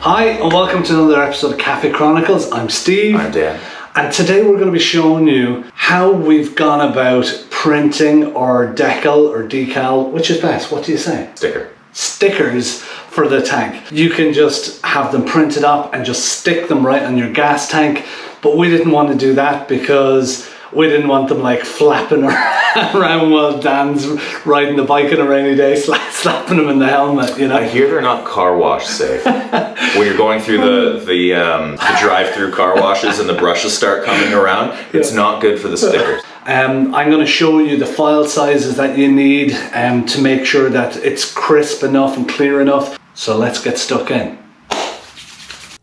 Hi and welcome to another episode of Cafe Chronicles. I'm Steve. I'm Dan. And today we're going to be showing you how we've gone about printing our decal or decal, which is best, what do you say? Stickers for the tank. You can just have them printed up and just stick them right on your gas tank, but we didn't want to do that because we didn't want them like flapping around while Dan's riding the bike on a rainy day, slapping them in the helmet, you know. I hear they're not car wash safe. When you're going through the drive-through car washes and the brushes start coming around, it's not good for the stickers. I'm going to show you the file sizes that you need to make sure that it's crisp enough and clear enough. So let's get stuck in.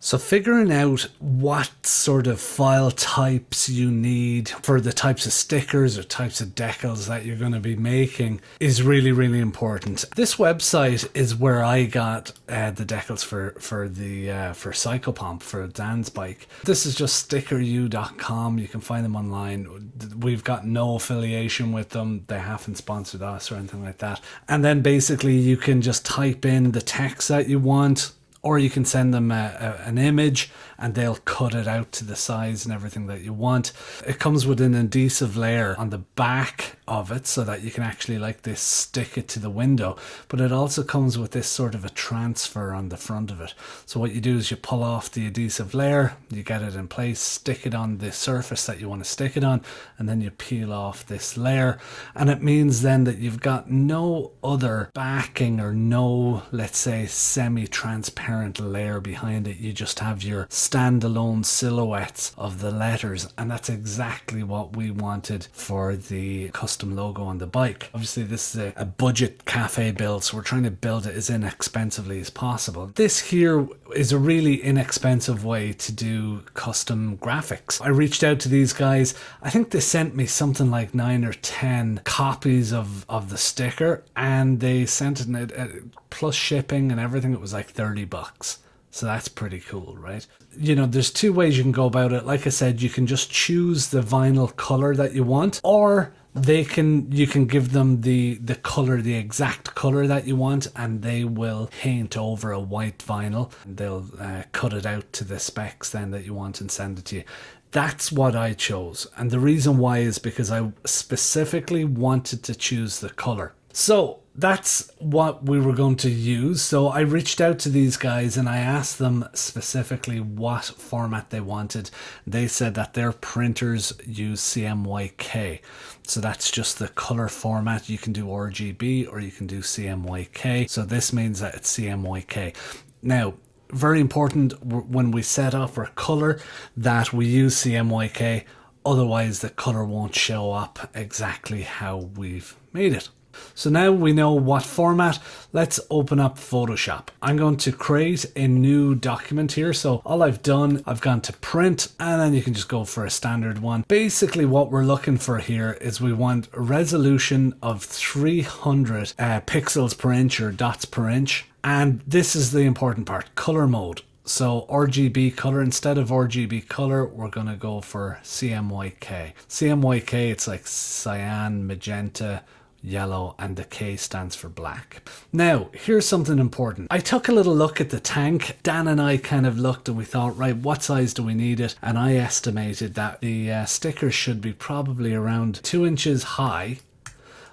So figuring out what sort of file types you need for the types of stickers or types of decals that you're going to be making is really, really important. This website is where I got the decals for Cyclepomp, for Dan's bike. This is just stickeru.com. You can find them online. We've got no affiliation with them. They haven't sponsored us or anything like that. And then basically you can just type in the text that you want, or you can send them an image and they'll cut it out to the size and everything that you want. It comes with an adhesive layer on the back of it so that you can actually like this stick it to the window, but it also comes with this sort of a transfer on the front of it. So what you do is you pull off the adhesive layer, you get it in place, stick it on the surface that you want to stick it on, and then you peel off this layer, and it means then that you've got no other backing or no, let's say, semi-transparent layer behind it. You just have your standalone silhouettes of the letters, and that's exactly what we wanted for the custom logo on the bike. Obviously this is a budget cafe build, so we're trying to build it as inexpensively as possible. This here is a really inexpensive way to do custom graphics. I reached out to these guys. I think they sent me something like 9 or 10 copies of the sticker, and they sent it plus shipping and everything. It was like $30. So that's pretty cool, right? You know, there's two ways you can go about it. Like I said, you can just choose the vinyl color that you want, or you can give them the color, the exact color that you want, and they will paint over a white vinyl. They'll cut it out to the specs then that you want and send it to you. That's what I chose, and the reason why is because I specifically wanted to choose the color. So that's what we were going to use. So I reached out to these guys and I asked them specifically what format they wanted. They said that their printers use CMYK. So that's just the color format. You can do RGB or you can do CMYK. So this means that it's CMYK. Now, very important when we set up our color that we use CMYK. Otherwise the color won't show up exactly how we've made it. So now we know what format. Let's open up Photoshop. I'm going to create a new document here. So all I've done, I've gone to print, and then you can just go for a standard one. Basically what we're looking for here is we want a resolution of 300 pixels per inch or dots per inch. And this is the important part, color mode. So RGB color, instead of RGB color, we're going to go for CMYK. CMYK, it's like cyan, magenta, yellow, and the K stands for black. Now, here's something important. I took a little look at the tank. Dan and I kind of looked and we thought, right, what size do we need it? And I estimated that the sticker should be probably around 2 inches high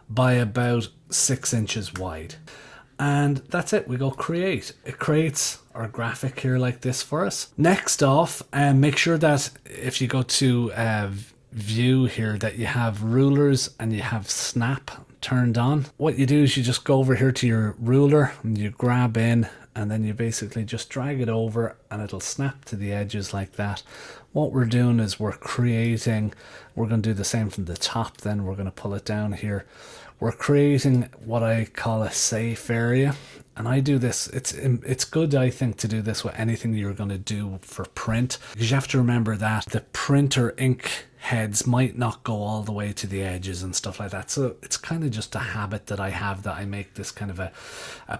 by about 6 inches wide. And that's it. We go create. It creates our graphic here like this for us. Next off, make sure that if you go to view here that you have rulers and you have snap turned on. What you do is you just go over here to your ruler and you grab in, and then you basically just drag it over and it'll snap to the edges like that. What we're doing is we're going to do the same from the top, then we're going to pull it down here. We're creating what I call a safe area, and I do this, it's good, I think, to do this with anything you're going to do for print, because you have to remember that the printer ink heads might not go all the way to the edges and stuff like that. So it's kind of just a habit that I have, that I make this kind of a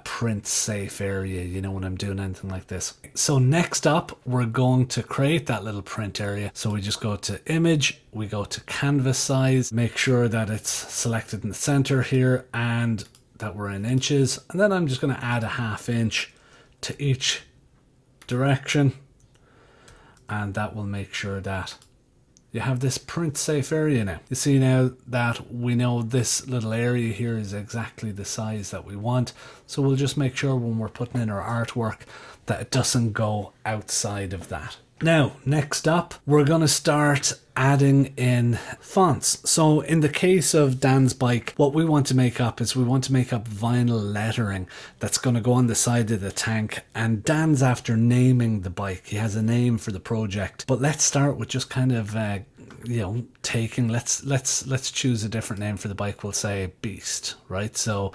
print safe area, you know, when I'm doing anything like this. So next up, we're going to create that little print area. So we just go to image, we go to canvas size, make sure that it's selected in the center here and that we're in inches. And then I'm just going to add a 1/2 inch to each direction, and that will make sure that you have this print safe area now. You see now that we know this little area here is exactly the size that we want, so we'll just make sure when we're putting in our artwork that it doesn't go outside of that. Now, next up, we're going to start adding in fonts. So in the case of Dan's bike, what we want to make up is we want to make up vinyl lettering that's going to go on the side of the tank. And Dan's after naming the bike. He has a name for the project. But let's start with just kind of, taking, let's choose a different name for the bike. We'll say Beast, right? So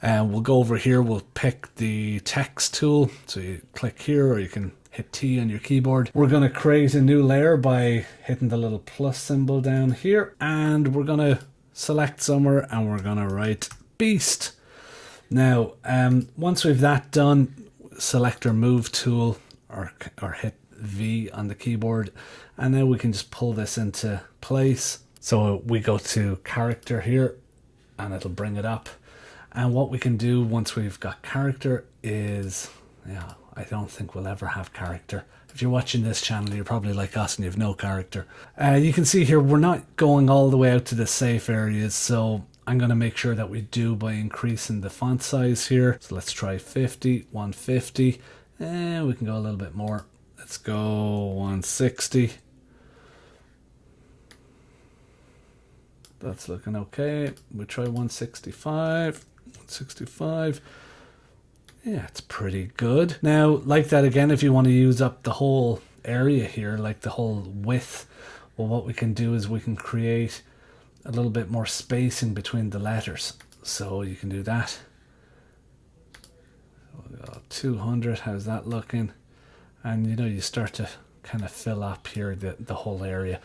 we'll go over here, we'll pick the text tool. So you click here, or you can hit T on your keyboard. We're going to create a new layer by hitting the little plus symbol down here, and we're going to select somewhere and we're going to write Beast. Now, once we've that done, select our move tool or hit V on the keyboard, and now we can just pull this into place. So we go to character here and it'll bring it up. And what we can do once we've got character is, I don't think we'll ever have character. If you're watching this channel, you're probably like us and you have no character. You can see here, we're not going all the way out to the safe areas. So I'm going to make sure that we do by increasing the font size here. So let's try 50, 150. And we can go a little bit more. Let's go 160. That's looking okay. We try 165, 165. Yeah, it's pretty good. Now, like that again, if you want to use up the whole area here, like the whole width, well, what we can do is we can create a little bit more spacing between the letters. So you can do that. So we'll go 200, how's that looking? And you start to kind of fill up here the whole area.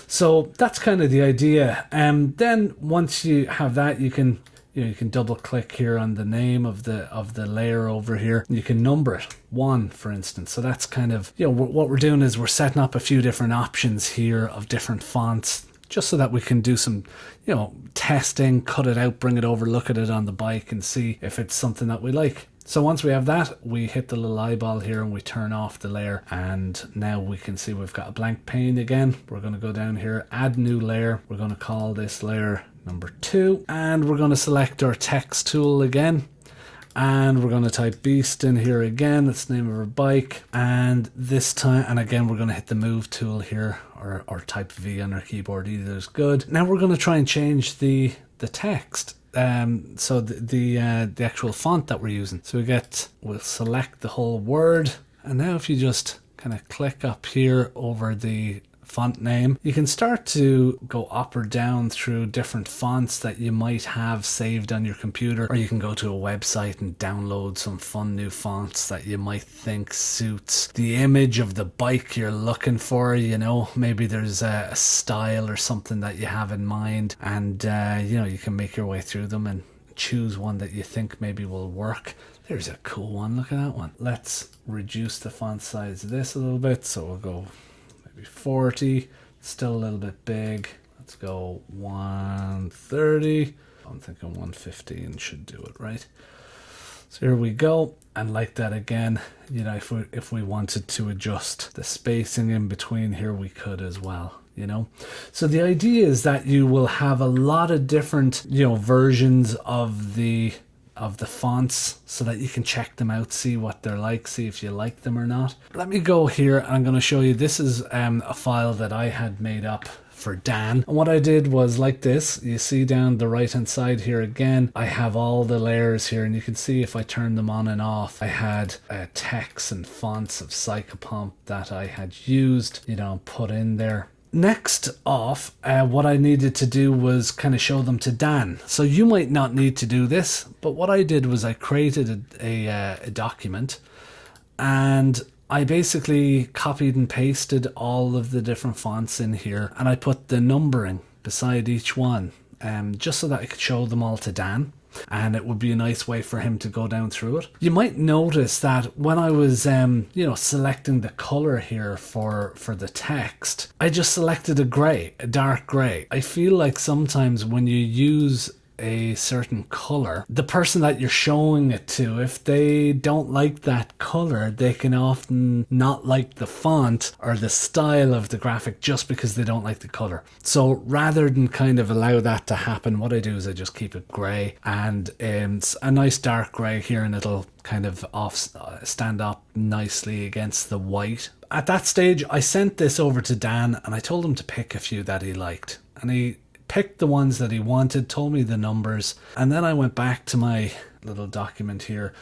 So that's kind of the idea. And then once you have that, you can double click here on the name of the layer over here. You can number it 1, for instance. So that's kind of, what we're doing is we're setting up a few different options here of different fonts, just so that we can do some, testing, cut it out, bring it over, look at it on the bike and see if it's something that we like. So once we have that, we hit the little eyeball here and we turn off the layer, and now we can see we've got a blank pane again. We're going to go down here, add new layer. We're going to call this layer number 2, and we're going to select our text tool again, and we're going to type Beast in here again. That's the name of our bike, and this time, and again we're going to hit the move tool here, or type V on our keyboard, either is good. Now we're going to try and change the text. So the actual font that we're using. So we'll select the whole word, and now if you just kind of click up here over the font name, you can start to go up or down through different fonts that you might have saved on your computer, or you can go to a website and download some fun new fonts that you might think suits the image of the bike you're looking for. Maybe there's a style or something that you have in mind, and you can make your way through them and choose one that you think maybe will work. There's a cool one, look at that one. Let's reduce the font size of this a little bit, so we'll go 40, still a little bit big. Let's go 130. I'm thinking 115 should do it, right? So here we go. And like that again, if we wanted to adjust the spacing in between here, we could as well, So the idea is that you will have a lot of different, versions of the fonts, so that you can check them out, see what they're like, see if you like them or not. Let me go here, and I'm going to show you. This is a file that I had made up for Dan, and what I did was like this. You see down the right hand side here again, I have all the layers here, and you can see if I turn them on and off, I had text and fonts of Psychopomp that I had used, put in there. Next off, what I needed to do was kind of show them to Dan. So you might not need to do this, but what I did was I created a document, and I basically copied and pasted all of the different fonts in here, and I put the numbering beside each one, just so that I could show them all to Dan. And it would be a nice way for him to go down through it. You might notice that when I was selecting the color here for the text, I just selected a dark gray. I feel like sometimes when you use a certain color, the person that you're showing it to, if they don't like that color, they can often not like the font or the style of the graphic just because they don't like the color. So rather than kind of allow that to happen, what I do is I just keep it grey, and it's a nice dark grey here, and it'll kind of stand up nicely against the white. At that stage, I sent this over to Dan and I told him to pick a few that he liked, and he picked the ones that he wanted, told me the numbers, and then I went back to my little document here,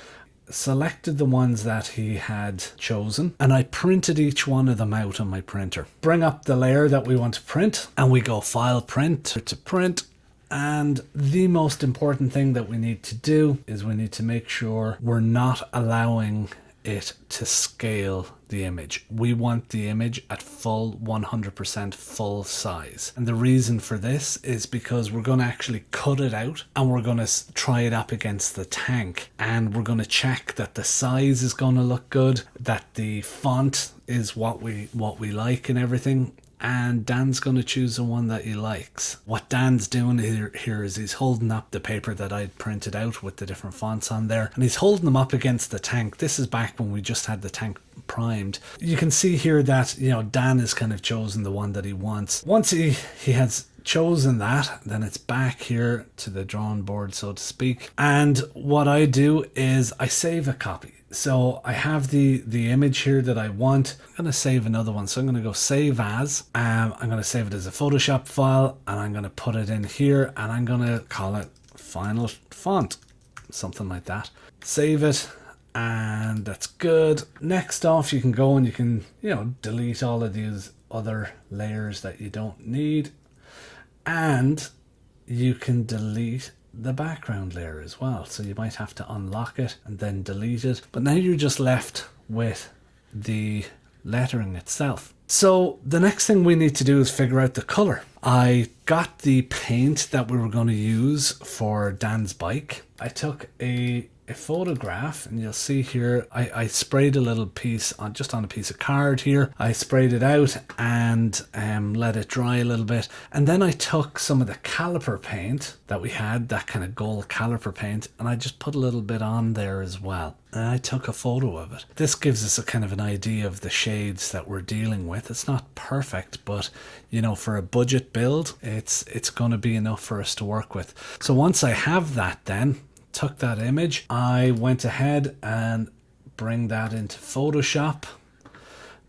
selected the ones that he had chosen, and I printed each one of them out on my printer. Bring up the layer that we want to print, and we go File, Print to print. And the most important thing that we need to do is we need to make sure we're not allowing it to scale the image. We want the image at full 100% full size. And the reason for this is because we're going to actually cut it out and we're going to try it up against the tank, and we're going to check that the size is going to look good, that the font is what we like and everything. And Dan's going to choose the one that he likes. What Dan's doing here is he's holding up the paper that I'd printed out with the different fonts on there, and he's holding them up against the tank. This is back when we just had the tank primed. You can see here that, you know, Dan has kind of chosen the one that he wants. Once he has chosen that, then it's back here to the drawing board, so to speak. And what I do is I save a copy. So I have the image here that I want. I'm going to save another one. So I'm going to go Save As. I'm going to save it as a Photoshop file, and I'm going to put it in here, and I'm going to call it Final Font, something like that. Save it, and that's good. Next off, you can go and you can, you know, delete all of these other layers that you don't need, and you can delete the background layer as well. So you might have to unlock it and then delete it, but now you're just left with the lettering itself. So the next thing we need to do is figure out the color. I got the paint that we were going to use for Dan's bike. I took a photograph, and you'll see here I sprayed a little piece just on a piece of card here. I sprayed it out and let it dry a little bit, and then I took some of the caliper paint that we had, that kind of gold caliper paint, and I just put a little bit on there as well, and I took a photo of it. This gives us a kind of an idea of the shades that we're dealing with. It's not perfect, but you know, for a budget build, it's going to be enough for us to work with. So once I have that, then took that image, I went ahead and bring that into Photoshop.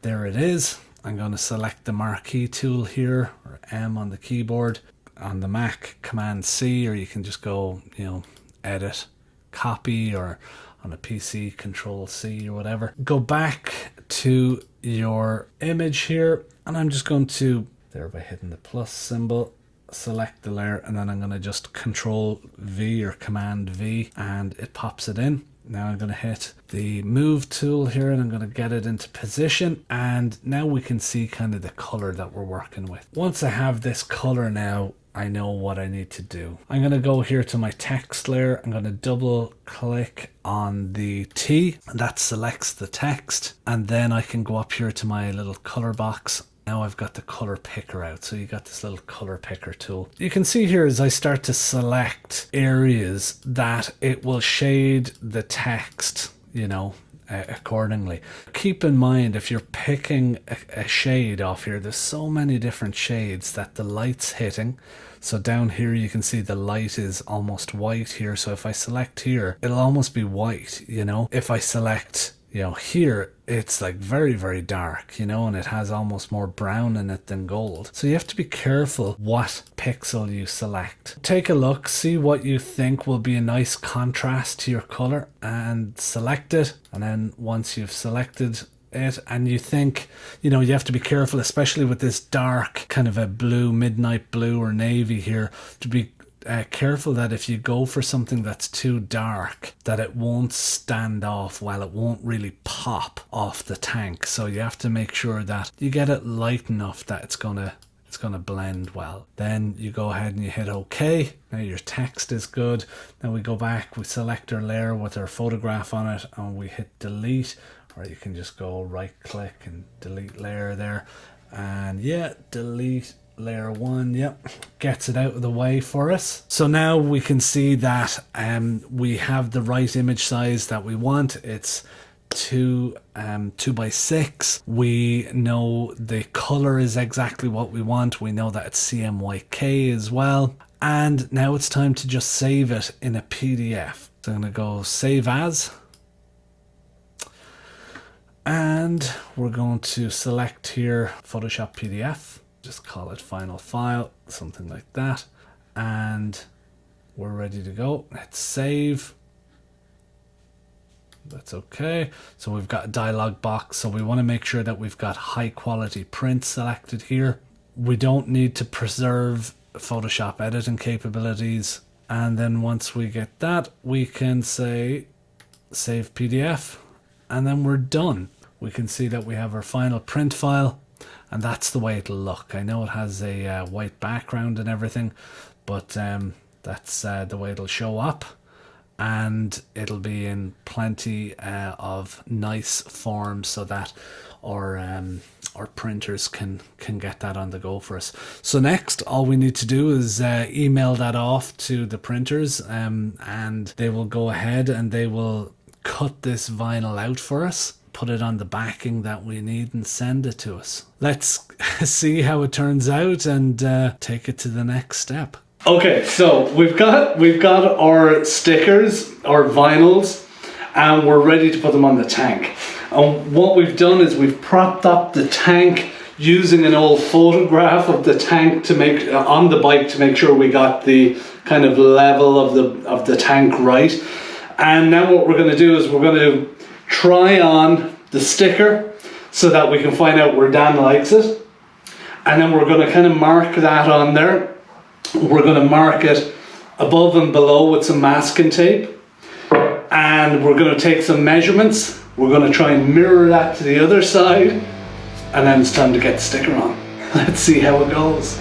There it is. I'm going to select the marquee tool here, or M on the keyboard. On the Mac, Command C, or you can just go, you know, edit, copy, or on a PC, Control C or whatever. Go back to your image here, and I'm just going to, there by hitting the plus symbol, select the layer, and then I'm going to just Control V or Command V, and it pops it in. Now I'm going to hit the move tool here, and I'm going to get it into position, and now we can see kind of the color that we're working with. Once I have this color now, I know what I need to do. I'm going to go here to my text layer. I'm going to double click on the T, and that selects the text, and then I can go up here to my little color box. Now I've got the color picker out. So you got this little color picker tool. You can see here as I start to select areas that it will shade the text, you know, accordingly. Keep in mind, if you're picking a shade off here, there's so many different shades that the light's hitting. So down here you can see the light is almost white here. So if I select here, it'll almost be white, you know. If I select, you know, here, it's like very, very dark, you know, and it has almost more brown in it than gold. So you have to be careful what pixel you select. Take a look, see what you think will be a nice contrast to your color, and select it. And then once you've selected it and you think, you know, you have to be careful, especially with this dark kind of a blue, midnight blue or navy here, to be careful that if you go for something that's too dark, that it won't stand off well, it won't really pop off the tank. So you have to make sure that you get it light enough that it's gonna blend well. Then you go ahead and you hit OK. Now your text is good. Then we go back, we select our layer with our photograph on it, and we hit delete, or you can just go right click and delete layer there, and yeah, delete. layer 1, yep, gets it out of the way for us. So now we can see that we have the right image size that we want. It's 2 by 6. We know the color is exactly what we want. We know that it's CMYK as well. And now it's time to just save it in a PDF. So I'm going to go save as. And we're going to select here Photoshop PDF. Just call it final file, something like that. And we're ready to go. Let's save. That's okay. So we've got a dialog box. So we want to make sure that we've got high quality print selected here. We don't need to preserve Photoshop editing capabilities. And then once we get that, we can say save PDF, and then we're done. We can see that we have our final print file, and that's the way it'll look. I know it has a white background and everything, but that's the way it'll show up, and it'll be in plenty of nice form so that our printers can get that on the go for us. So next, all we need to do is email that off to the printers, and they will go ahead and they will cut this vinyl out for us, put it on the backing that we need, and send it to us. Let's see how it turns out and take it to the next step. Okay, so we've got our stickers, our vinyls, and we're ready to put them on the tank. And what we've done is we've propped up the tank using an old photograph of the tank to make on the bike to make sure we got the kind of level of the tank right. And now what we're going to do is we're going to try on the sticker so that we can find out where Dan likes it. And then we're going to kind of mark that on there. We're going to mark it above and below with some masking tape. And we're going to take some measurements. We're going to try and mirror that to the other side. And then it's time to get the sticker on. Let's see how it goes.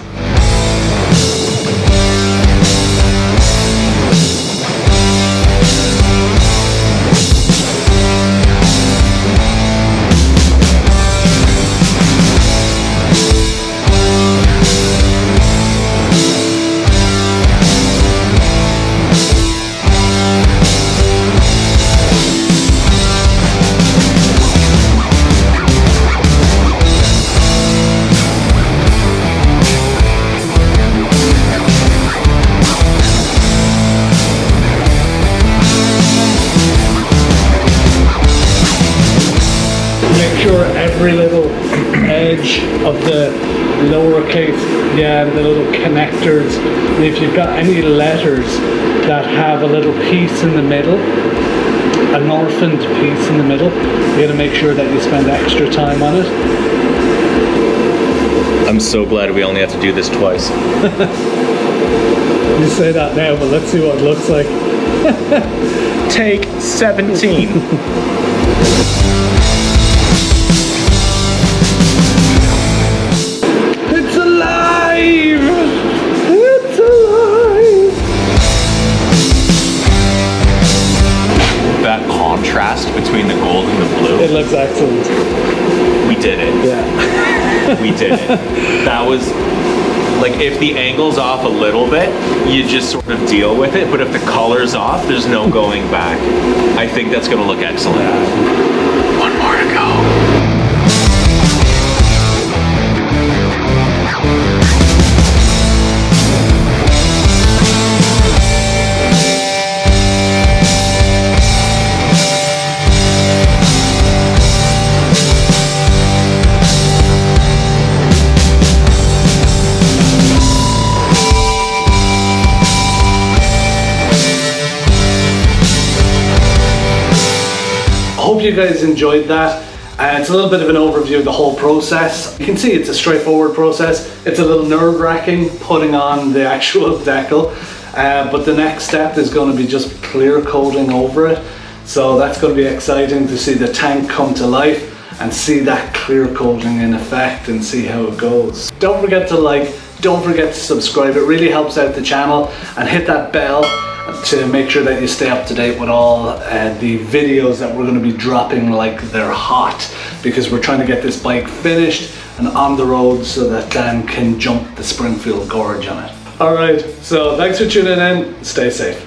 Every little edge of the lowercase, the little connectors, and if you've got any letters that have a little piece in the middle, an orphaned piece in the middle, you got to make sure that you spend extra time on it. I'm so glad we only have to do this twice. You say that now, but let's see what it looks like. Take 17. It's alive! That contrast between the gold and the blue. It looks excellent. We did it. Yeah. We did it. That was, like, if the angle's off a little bit, you just sort of deal with it, but if the color's off, there's no going back. I think that's gonna look excellent. Yeah. One more to go. Hope you guys enjoyed that. It's a little bit of an overview of the whole process. You can see it's a straightforward process. It's a little nerve-wracking putting on the actual decal, but the next step is going to be just clear coating over it. So that's going to be exciting to see the tank come to life and see that clear coating in effect and see how it goes. Don't forget to like, don't forget to subscribe. It really helps out the channel, and hit that bell to make sure that you stay up to date with all the videos that we're going to be dropping like they're hot, because we're trying to get this bike finished and on the road so that Dan can jump the Springfield Gorge on it. Alright, so thanks for tuning in. Stay safe.